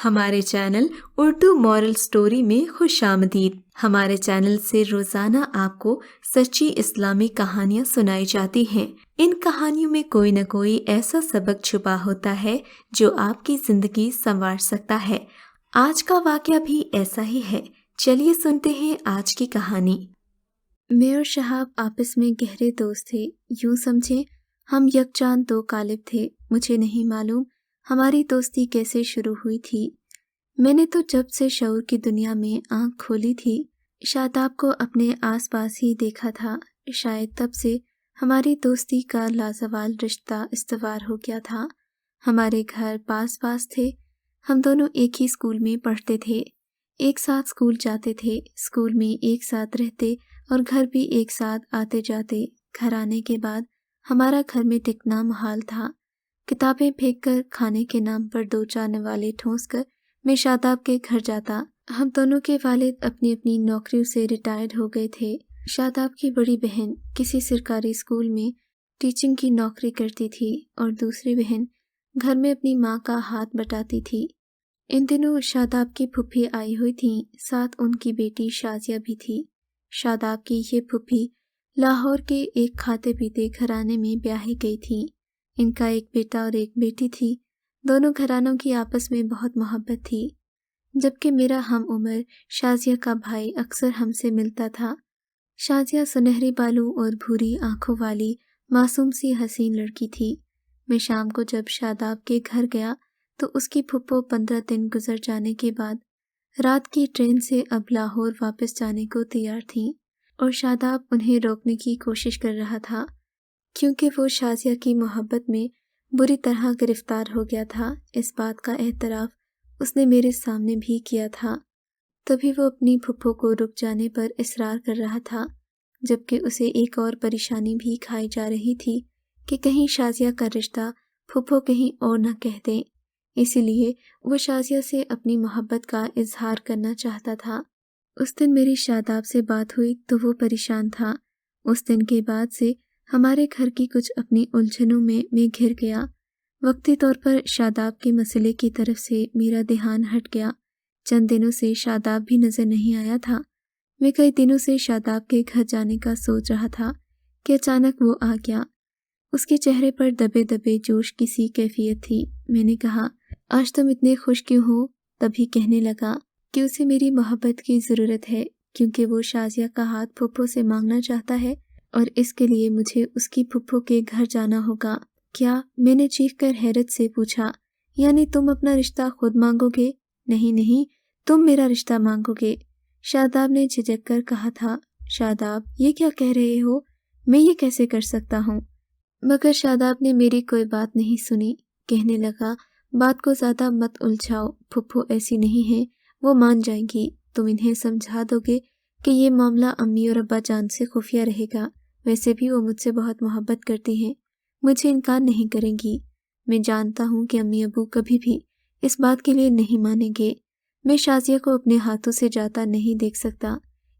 ہمارے channel Urdu moral story میں خوش آمدید۔ ہمارے چینل سے روزانہ آپ کو سچی اسلامی کہانیاں سنائی جاتی ہیں۔ ان کہانیوں میں کوئی نہ کوئی ایسا سبق چھپا ہوتا ہے جو آپ کی زندگی سنوار سکتا ہے۔ آج کا واقعہ بھی ایسا ہی ہے۔ چلیے سنتے ہیں آج کی کہانی۔ میں اور شہاب آپس میں گہرے دوست تھے۔ یوں سمجھیں ہم یکجان دو قالب تھے۔ مجھے نہیں معلوم ہماری دوستی کیسے شروع ہوئی تھی۔ میں نے تو جب سے شعور کی دنیا میں آنکھ کھولی تھی شاداب کو اپنے آس پاس ہی دیکھا تھا۔ شاید تب سے ہماری دوستی کا لازوال رشتہ استوار ہو گیا تھا۔ ہمارے گھر پاس پاس تھے۔ ہم دونوں ایک ہی اسکول میں پڑھتے تھے، ایک ساتھ اسکول جاتے تھے، اسکول میں ایک ساتھ رہتے اور گھر بھی ایک ساتھ آتے جاتے۔ گھر آنے کے بعد ہمارا گھر میں ٹکنا محال تھا۔ کتابیں پھینک کر، کھانے کے نام پر 2 4 نوالے ٹھونس کر میں شاداب کے گھر جاتا۔ ہم دونوں کے والد اپنی اپنی نوکریوں سے ریٹائرڈ ہو گئے تھے۔ شاداب کی بڑی بہن کسی سرکاری اسکول میں ٹیچنگ کی نوکری کرتی تھی اور دوسری بہن گھر میں اپنی ماں کا ہاتھ بٹاتی تھی۔ ان دنوں شاداب کی پھوپھی آئی ہوئی تھیں، ساتھ ان کی بیٹی شازیہ بھی تھی۔ شاداب کی یہ پھوپھی لاہور کے ایک کھاتے پیتے گھرانے میں بیاہی گئی تھی۔ ان کا ایک بیٹا اور ایک بیٹی تھی۔ دونوں گھرانوں کی آپس میں بہت محبت تھی۔ جبکہ میرا ہم عمر شازیہ کا بھائی اکثر ہم سے ملتا تھا۔ شازیہ سنہری بالوں اور بھوری آنکھوں والی معصوم سی حسین لڑکی تھی۔ میں شام کو جب شاداب کے گھر گیا تو اس کی پھپھو 15 دن گزر جانے کے بعد رات کی ٹرین سے اب لاہور واپس جانے کو تیار تھیں اور شاداب انہیں روکنے کی کوشش کر رہا تھا کیونکہ وہ شازیہ کی محبت میں بری طرح گرفتار ہو گیا تھا۔ اس بات کا اعتراف اس نے میرے سامنے بھی کیا تھا۔ تبھی وہ اپنی پھپھو کو رک جانے پر اصرار کر رہا تھا، جبکہ اسے ایک اور پریشانی بھی کھائی جا رہی تھی کہ کہیں شازیہ کا رشتہ پھپھو کہیں اور نہ کہہ دیں۔ اسی لیے وہ شازیہ سے اپنی محبت کا اظہار کرنا چاہتا تھا۔ اس دن میری شاداب سے بات ہوئی تو وہ پریشان تھا۔ اس دن کے بعد سے ہمارے گھر کی کچھ اپنی الجھنوں میں گھر گیا۔ وقتی طور پر شاداب کے مسئلے کی طرف سے میرا دھیان ہٹ گیا۔ چند دنوں سے شاداب بھی نظر نہیں آیا تھا۔ میں کئی دنوں سے شاداب کے گھر جانے کا سوچ رہا تھا کہ اچانک وہ آ گیا۔ اس کے چہرے پر دبے دبے جوش کی سی کیفیت تھی۔ میں نے کہا، آج تم اتنے خوش کیوں ہو؟ تبھی کہنے لگا کہ اسے میری محبت کی ضرورت ہے کیونکہ وہ شازیہ کا ہاتھ پھپھو سے مانگنا چاہتا ہے اور اس کے لیے مجھے اس کی پھپھو کے گھر جانا ہوگا۔ کیا؟ میں نے چیخ کر حیرت سے پوچھا۔ یعنی تم اپنا رشتہ خود مانگو گے؟ نہیں نہیں، تم میرا رشتہ مانگو گے، شاداب نے جھجک کر کہا تھا۔ شاداب، یہ کیا کہہ رہے ہو؟ میں یہ کیسے کر سکتا ہوں؟ مگر شاداب نے میری کوئی بات نہیں سنی۔ کہنے لگا، بات کو زیادہ مت الجھاؤ، پھپھو ایسی نہیں ہے، وہ مان جائیں گی۔ تم انہیں سمجھا دو گے کہ یہ معاملہ امی اور ابا جان سے خفیہ رہے گا۔ ویسے بھی وہ مجھ سے بہت محبت کرتی ہیں، مجھے انکار نہیں کریں گی۔ میں جانتا ہوں کہ امی ابو کبھی بھی اس بات کے لیے نہیں مانیں گے۔ میں شازیہ کو اپنے ہاتھوں سے جاتا نہیں دیکھ سکتا،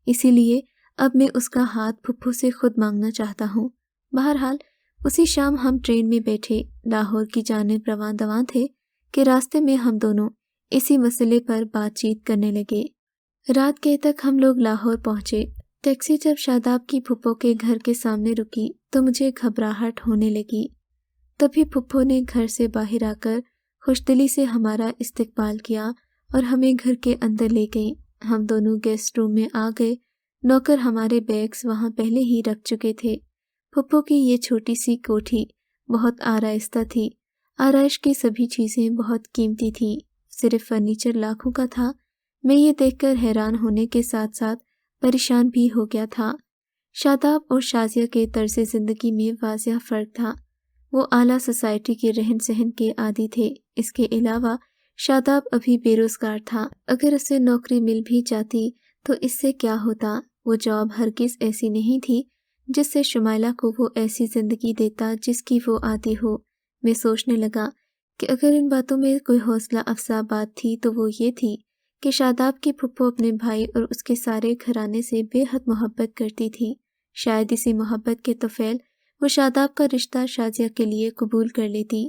اسی لیے اب میں اس کا ہاتھ پھپھو سے خود مانگنا چاہتا ہوں۔ بہرحال اسی شام ہم ٹرین میں بیٹھے لاہور کی جانب رواں دواں تھے کہ راستے میں ہم دونوں اسی مسئلے پر بات چیت کرنے لگے۔ رات کے تک ہم لوگ لاہور پہنچے۔ ٹیکسی جب شاداب کی پھپھو کے گھر کے سامنے رکی تو مجھے گھبراہٹ ہونے لگی۔ تبھی پھپھو نے گھر سے باہر آ کر خوش دلی سے ہمارا استقبال کیا اور ہمیں گھر کے اندر لے گئیں۔ ہم دونوں گیسٹ روم میں آ گئے۔ نوکر ہمارے بیگز وہاں پہلے ہی رکھ چکے تھے۔ پھپھو کی یہ چھوٹی سی کوٹھی بہت آرائستہ تھی۔ آرائش کی سبھی چیزیں بہت قیمتی تھیں، صرف فرنیچر لاکھوں کا تھا۔ میں یہ دیکھ کر حیران ہونے کے ساتھ ساتھ پریشان بھی ہو گیا تھا۔ شاداب اور شازیہ کے طرز زندگی میں واضح فرق تھا۔ وہ اعلیٰ سوسائٹی کے رہن سہن کے عادی تھے۔ اس کے علاوہ شاداب ابھی بے روزگار تھا۔ اگر اسے نوکری مل بھی جاتی تو اس سے کیا ہوتا؟ وہ جاب ہرگز ایسی نہیں تھی جس سے شمائلہ کو وہ ایسی زندگی دیتا جس کی وہ عادی ہو۔ میں سوچنے لگا کہ اگر ان باتوں میں کوئی حوصلہ افزا بات تھی تو وہ یہ تھی کہ شاداب کی پھپھو اپنے بھائی اور اس کے سارے گھرانے سے بے حد محبت کرتی تھی۔ شاید اسی محبت کے طفیل وہ شاداب کا رشتہ شازیہ کے لیے قبول کر لیتی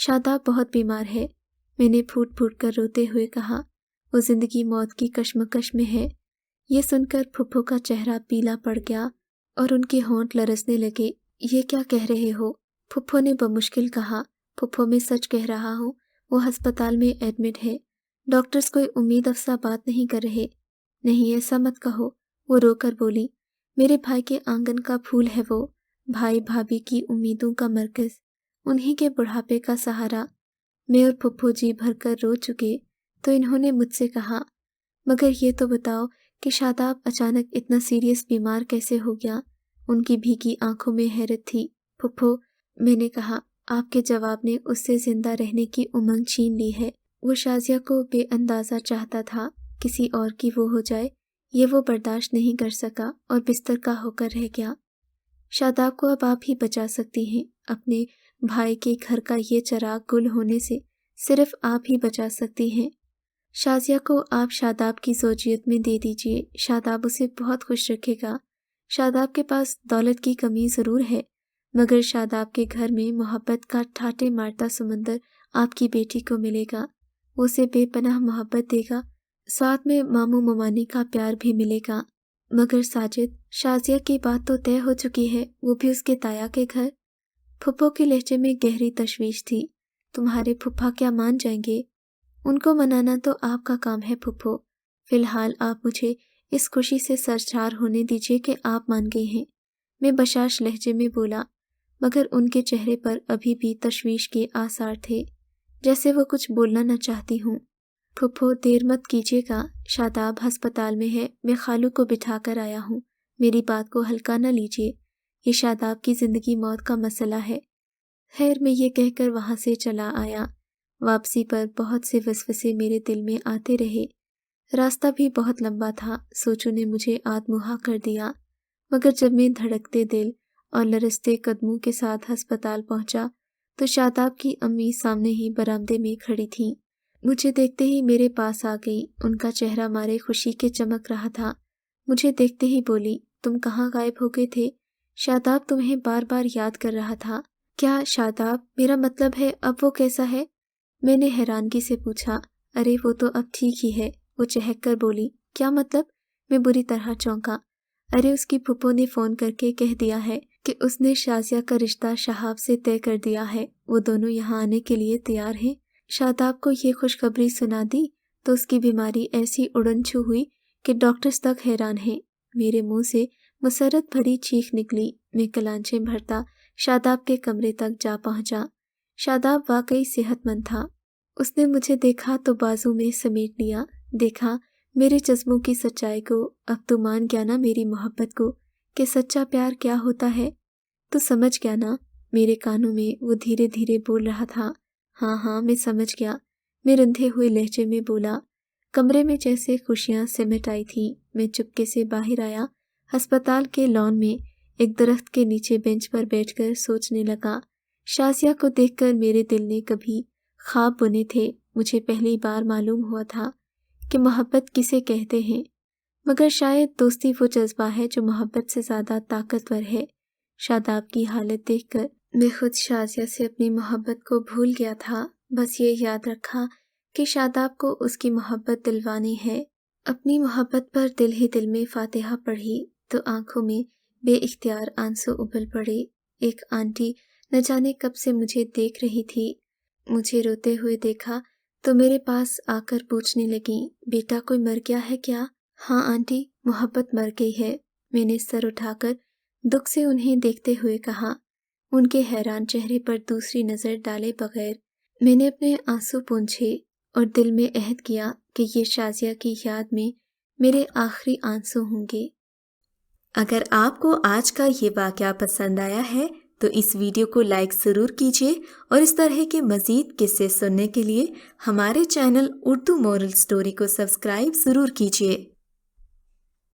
شاداب بہت بیمار ہے، میں نے پھوٹ پھوٹ کر روتے ہوئے کہا۔ وہ زندگی موت کی کشمکش میں ہے۔ یہ سن کر پھپھو کا چہرہ پیلا پڑ گیا اور ان کے ہونٹ لرزنے لگے۔ یہ کیا کہہ رہے ہو؟ پھپھو نے بمشکل کہا۔ پھپھو میں سچ کہہ رہا ہوں، وہ ہسپتال میں ایڈمٹ ہے۔ ڈاکٹرز کوئی امید افزا بات نہیں کر رہے۔ نہیں ایسا مت کہو، وہ رو کر بولی۔ میرے بھائی کے آنگن کا پھول ہے وہ، بھائی بھابھی کی امیدوں کا مرکز، انہی کے بڑھاپے کا سہارا۔ میں اور پھپھو جی بھر کر رو چکے تو انہوں نے مجھ سے کہا، مگر یہ تو بتاؤ کہ شاداب اچانک اتنا سیریس بیمار کیسے ہو گیا؟ ان کی بھیگی آنکھوں میں حیرت تھی۔ پھپھو، میں نے کہا، آپ کے جواب نے اس سے زندہ رہنے کی امنگ چھین لی ہے۔ وہ شازیہ کو بے اندازہ چاہتا تھا، کسی اور کی وہ ہو جائے یہ وہ برداشت نہیں کر سکا اور بستر کا ہو کر رہ گیا۔ شاداب کو اب آپ ہی بچا سکتی ہیں، اپنے بھائی کے گھر کا یہ چراغ گل ہونے سے صرف آپ ہی بچا سکتی ہیں۔ شازیہ کو آپ شاداب کی زوجیت میں دے دیجیے، شاداب اسے بہت خوش رکھے گا۔ شاداب کے پاس دولت کی کمی ضرور ہے، مگر شاداب کے گھر میں محبت کا ٹھاٹے مارتا سمندر آپ کی بیٹی کو ملے گا۔ وہ اسے بے پناہ محبت دے گا، ساتھ میں ماموں ممانی کا پیار بھی ملے گا۔ مگر ساجد، شازیہ کی بات تو طے ہو چکی ہے، وہ بھی اس کے تایا کے گھر۔ پھپھو کے لہجے میں گہری تشویش تھی۔ تمہارے پھپھا کیا مان جائیں گے؟ ان کو منانا تو آپ کا کام ہے پھپھو، فی الحال آپ مجھے اس خوشی سے سرشار ہونے دیجیے کہ آپ مان گئے ہیں، میں بشاش لہجے میں بولا، مگر ان کے چہرے پر ابھی بھی تشویش کے آثار تھے، جیسے وہ کچھ بولنا نہ چاہتی ہوں۔ پھپھو دیر مت کیجیے گا، شاداب ہسپتال میں ہے، میں خالو کو بٹھا کر آیا ہوں، میری بات کو ہلکا نہ لیجیے، یہ شاداب کی زندگی موت کا مسئلہ ہے۔ خیر میں یہ کہہ کر وہاں سے چلا آیا۔ واپسی پر بہت سے وسوسے میرے دل میں آتے رہے، راستہ بھی بہت لمبا تھا، سوچوں نے مجھے آدموہا کر دیا، مگر جب میں دھڑکتے دل اور لرزتے قدموں کے ساتھ ہسپتال پہنچا تو شاداب کی امی سامنے ہی برآمدے میں کھڑی تھیں۔ مجھے دیکھتے ہی میرے پاس آ گئی، ان کا چہرہ مارے خوشی کے چمک رہا تھا۔ مجھے دیکھتے ہی بولی، تم کہاں غائب ہو گئے تھے؟ شاداب تمہیں بار بار یاد کر رہا تھا۔ کیا شاداب؟ میرا مطلب ہے اب وہ کیسا ہے؟ میں نے حیرانگی سے پوچھا۔ ارے وہ تو اب ٹھیک ہی ہے، وہ چہک کر بولی۔ کیا مطلب؟ میں بری طرح چونکا۔ ارے اس کی پھپھو نے فون کر کے کہہ دیا ہے کہ اس نے شازیہ کا رشتہ شہاب سے طے کر دیا ہے، وہ دونوں یہاں آنے کے لیے تیار ہیں۔ شاداب کو یہ خوشخبری سنا دی تو اس کی بیماری ایسی اڑن چھو ہوئی کہ ڈاکٹرز تک حیران ہیں۔ میرے منہ سے مسرت بھری چیخ نکلی۔ میں کلانچیں بھرتا شاداب کے کمرے تک جا پہنچا۔ شاداب واقعی صحت مند تھا۔ اس نے مجھے دیکھا تو بازو میں سمیٹ لیا، دیکھا میرے جذبوں کی سچائی کو۔ اب تو مان گیا نا میری محبت کو، کہ سچا پیار کیا ہوتا ہے؟ تو سمجھ گیا نا؟ میرے کانوں میں وہ دھیرے دھیرے بول رہا تھا۔ ہاں ہاں میں سمجھ گیا، میں رندھے ہوئے لہجے میں بولا۔ کمرے میں جیسے خوشیاں سمٹ آئی تھیں۔ میں چپکے سے باہر آیا، ہسپتال کے لان میں ایک درخت کے نیچے بینچ پر بیٹھ کر سوچنے لگا۔ شازیہ کو دیکھ کر میرے دل نے کبھی خواب بنے تھے، مجھے پہلی بار معلوم ہوا تھا کہ محبت کسے کہتے ہیں، مگر شاید دوستی وہ جذبہ ہے جو محبت سے زیادہ طاقتور ہے۔ شاداب کی حالت دیکھ کر میں خود شازیہ سے اپنی محبت کو بھول گیا تھا، بس یہ یاد رکھا کہ شاداب کو اس کی محبت دلوانی ہے۔ اپنی محبت پر دل ہی دل میں فاتحہ پڑھی تو آنکھوں میں بے اختیار آنسو ابل پڑے۔ ایک آنٹی نہ جانے کب سے مجھے دیکھ رہی تھی، مجھے روتے ہوئے دیکھا تو میرے پاس آ کر پوچھنے لگی، بیٹا کوئی مر گیا ہے کیا؟ ہاں آنٹی، محبت مر گئی ہے، میں نے سر اٹھا کر دکھ سے انہیں دیکھتے ہوئے کہا۔ ان کے حیران چہرے پر دوسری نظر ڈالے بغیر میں نے اپنے آنسو پونچھے اور دل میں عہد کیا کہ یہ شازیہ کی یاد میں میرے آخری آنسو ہوں گے۔ اگر آپ کو آج کا یہ واقعہ پسند آیا ہے تو اس ویڈیو کو لائک ضرور کیجیے اور اس طرح کے مزید قصے سننے کے لیے ہمارے چینل اردو مورل سٹوری کو سبسکرائب ضرور کیجیے۔